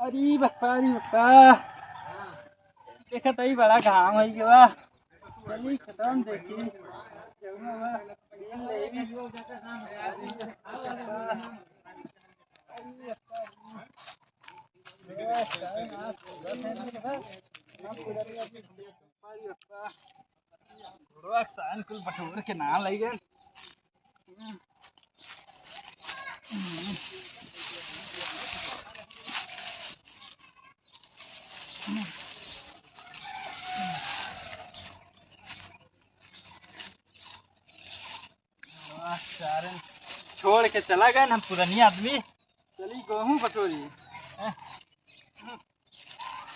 अरे बप्पा देखा तई बड़ा घाम है के बा चली खत्म देखी जौना बा दिन ले भी कुल बटोर के ना लई गए छोड़ के चला गया ना पुरानी आदमी चली गेहूं बटोरी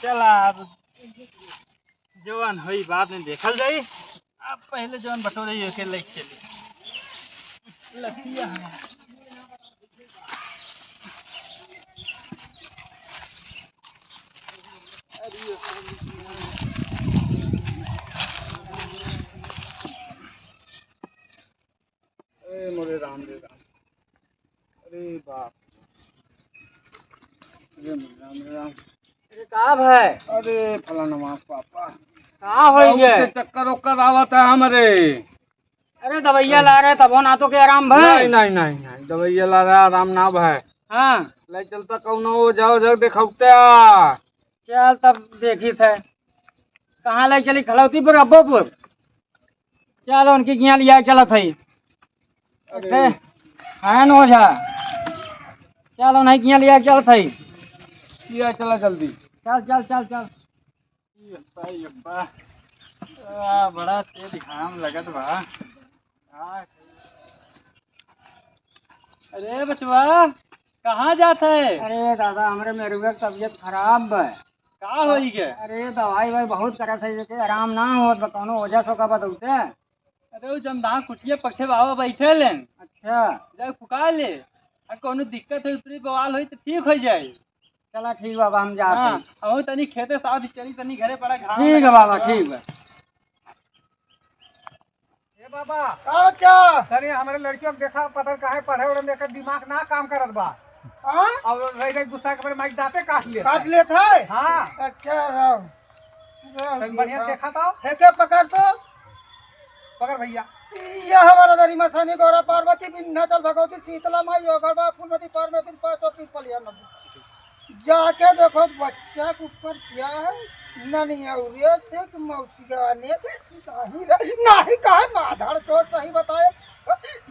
चला अब जवान हुई बाद में देखल जाई अब पहले जवान बटोरी के लेके चली लतिया अरे मोरे राम रे राम अरे बाप अरे राम रे राम अरे का भाई अरे फलाना माँ पापा कहाँ हो गए चक्कर ओक्कर आवत है हमारे अरे दवाइया ला रहे तब ना तो के आराम भाई नहीं दवाइया ला रहा आराम ना भाई हाँ ले चलता कौनो जाओ जग देखौते चल तब देखी थे कहाँ ले चली खलौतीपुर अब्बोपुर चल उनकी किया लिया चला थी अरे है नो जा चल उन्हें किया लिया चल थी लिया चला जल्दी चल चल चल चल यप्पा बड़ा तेज घाम लगत बा अरे बचवा कहाँ जाता है अरे दादा हमारे मेरू की तबीयत खराब है का होई के अरे दवाई भाई बहुत करत है जैसे आराम ना हो कौनो वजह से का बताऊते अरे वो जमदार कुटिया पक्षे बाबा बैठे लेन अच्छा जा पुकार ले कोनो दिक्कत हो ऊपरी बवाल हो तो ठीक हो जाए चला ठीक बाबा हम जाते हैं हाँ तनी खेते साथ चली तनी घरे पड़ा घाम ठीक है बाबा ठीक है बाबा अच्छा अरे हमारे लड़कियों को देखा पता काहे पढ़े और देखा दिमाग ना काम करत बा अब रह गई गुस्सा के माइक दाते काट लेता है हाँ अच्छा राम तनी बढ़िया देखा था है क्या पकड़ तो पकड़ भैया यह हमारा दरी मसानी गौरा पार्वती विंध्याचल भगवती शीतला माई योगरबा फूलमती पार्वती पांचों पीपलिया नदी जाके देखो बच्चा के ऊपर क्या है ननिया थे कि मौसी गवाने नहीं कहा माधर तो सही बताए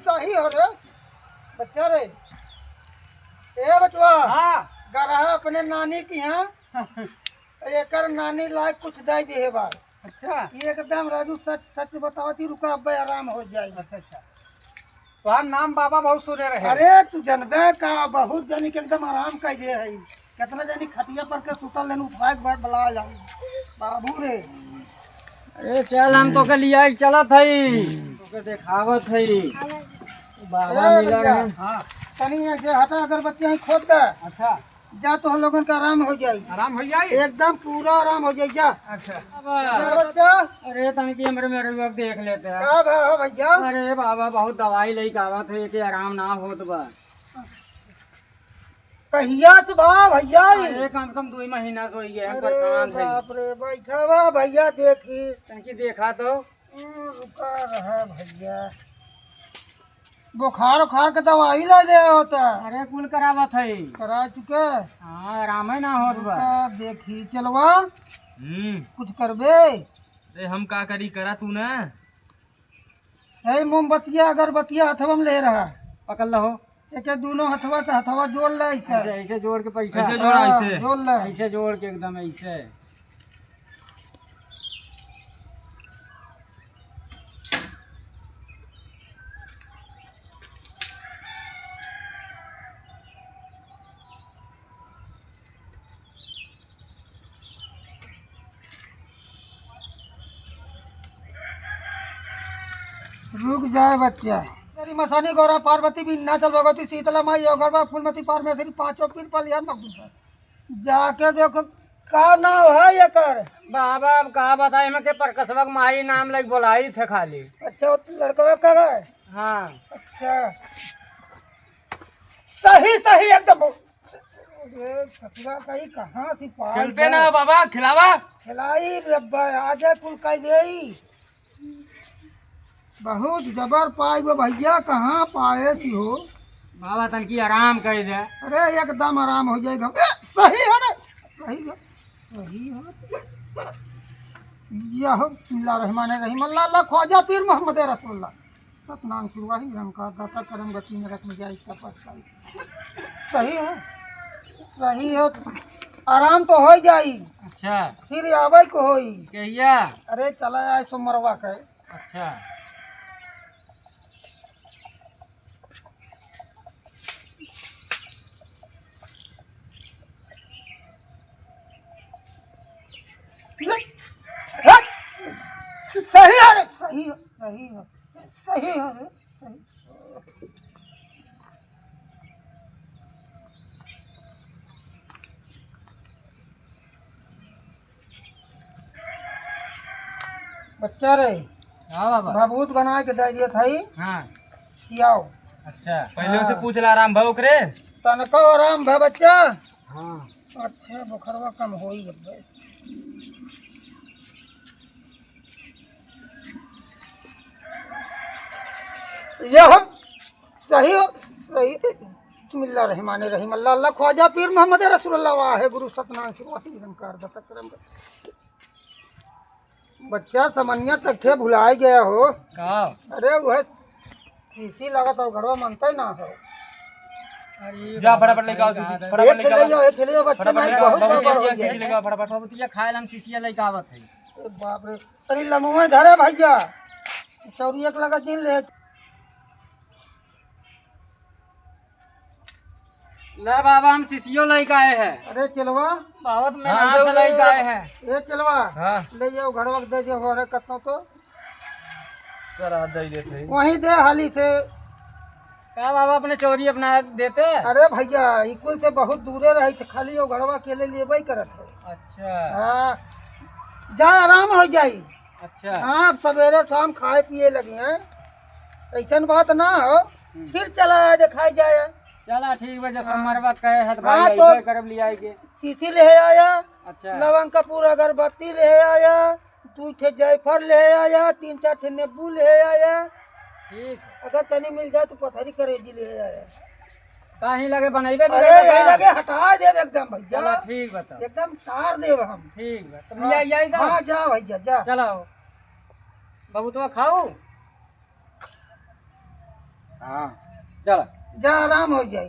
सही हो रे बच्चा रे ए बचवा हाँ गरा अपने नानी की यहाँ एक नानी लायक कुछ दे दे बार अच्छा एकदम राजू सच सच बतावती रुका अब आराम हो जाए अच्छा अच्छा तो नाम बाबा बहुत सुने रहे अरे तू जनबे का बहुत जनी के एकदम आराम कर दे है कितना जनी खटिया पर के सुतल लेन उठा के बैठ बुला जाऊं बाबू रे अरे चल हम तो के लिया चला थई तो के देखावत थई बाबा मिला है हाँ तनी ऐसे हटा अगरबत्ती ही खोद दे अच्छा जा तो हम लोगन का आराम हो जाए आराम हो जाए एकदम पूरा आराम हो जाए जा अच्छा जा बच्चा अरे तन की हमरे मेरे लोग देख लेते हैं का भा भैया अरे बाबा बहुत दवाई लेके आवत है कि आराम ना होत बा कहिया से भा भैया अरे कम से कम 2 महीना से हो गए हम अरे परेशान थे बाप रे बैठा बा भैया देखी तन की देखा तो रुका रहा भैया बुखार उखार का दवाई ला ले होता अरे कुल करावत है करा चुके हाँ आराम है ना होत बा देखी चलवा कुछ करबे अरे हम का करी करा तू ना है मोमबत्तिया अगरबत्तिया हथवा में ले रहा पकड़ लो एक दोनों हथवा से हथवा जोड़ ले ऐसा ऐसे ऐसे जोड़ के पैसा ऐसे जोड़ा ऐसे जोड़ ले ऐसे जोड़ के एकदम ऐसे रुक जाए बच्चा तेरी मसानी गौरा पार्वती विंध्याचल भगवती शीतला माई योगरबा फूलमती पारमेश्वरी पांचों पीर पलिया मकबूल जाके देखो का नाम है ये कर बाबा अब कहा बताए मैं के परकसबक माही नाम लग बोलाई थे खाली अच्छा वो लड़का का है हाँ अच्छा सही सही एकदम अरे ससुरा कहीं कहाँ सिपाही खेलते ना बाबा, खिलावा। खिलाई रब्बा आज कुल कह दे। बहुत जबर पाई वो भैया, कहाँ पाए सी हो। बाबा तनकी आराम कर दे। अरे एकदम आराम हो जाएगा। सही है रे, सही है, सही है। यह बिस्मिल्लाहिर्रहमानिर्रहीम अल्लाह ख्वाजा पीर मोहम्मद रसूलुल्लाह सतनाम शुरुआही निरंकार दाता करम गति में रख में जाए इसका परसाई। सही है, सही है। आराम तो हो जाई, अच्छा फिर आवे को होई। कहिया? अरे चला आए सोमरवा के। अच्छा सही है रे, सही है, सही है, सही है रे, सही। बच्चा रे हाँ बाबा। भाबूत बना के दे दिया था। हाँ खियाओ। अच्छा पहले उसे पूछ ला आराम भाव करे। तनको आराम भा बच्चा। हाँ अच्छा बुखरवा कम हो ही गए। यह सही हो, सही। बिस्मिल्लाहिर्रहमानिर्रहीम अल्लाह अल्लाह ख्वाजा पीर मोहम्मद रसूलुल्लाह वाहे गुरु सतनाम शुरुआती निरंकार दाता करम। बच्चा समन्या तक थे भुलाए गया हो। कहा? अरे वह शीशी लगत हो घरवा मनते ना हो। जा फटाफट लेके आओ शीशी, फटाफट लेके आओ। एक ले बच्चा नहीं बहुत गड़बड़ हो गया। लेके आओ फटाफट। बहुतिया खाए हम शीशिया लेके आवत है। ए बाप रे, अरे लमुआ धरे भैया चौरी एक लगा दिन ले। ले बाबा हम शीशियो लेके आए हैं। अरे चलवा बहुत मेहनत से लेके आए हैं। ये चलवा हाँ। ले जाओ घरवा के दे दियो हो रे कतो तो जरा दे देते। वहीं दे हाली से। का बाबा अपने चोरी अपना देते? अरे भैया इकुल से बहुत दूरे रही थे, खाली वो घरवा के ले लेबे करत है। अच्छा हाँ जा आराम हो जाई। अच्छा हाँ सवेरे शाम खाए पिए लगे हैं, ऐसा बात ना हो। फिर चला दिखाई जाए। चला ठीक है। जब मरवा कहे है हाँ, भाई तो- करब ले आएंगे। शीशी ले आया, अच्छा लवंग कपूर अगरबत्ती ले आया, 2 ठे जायफल ले आया, 3-4 ठे नींबू ले आया। ठीक। अगर तनी मिल जाए तो पथरी करेजी ले आया। कहीं लगे बनाइबे? अरे यही लगे हटा देव एकदम भैया। चला ठीक बता। एकदम तार देव हम। ठीक बा तुम ले आई तो। हाँ जा भैया जा। चलो बाबू तो खाओ। हाँ चलो जा आराम हो जाए।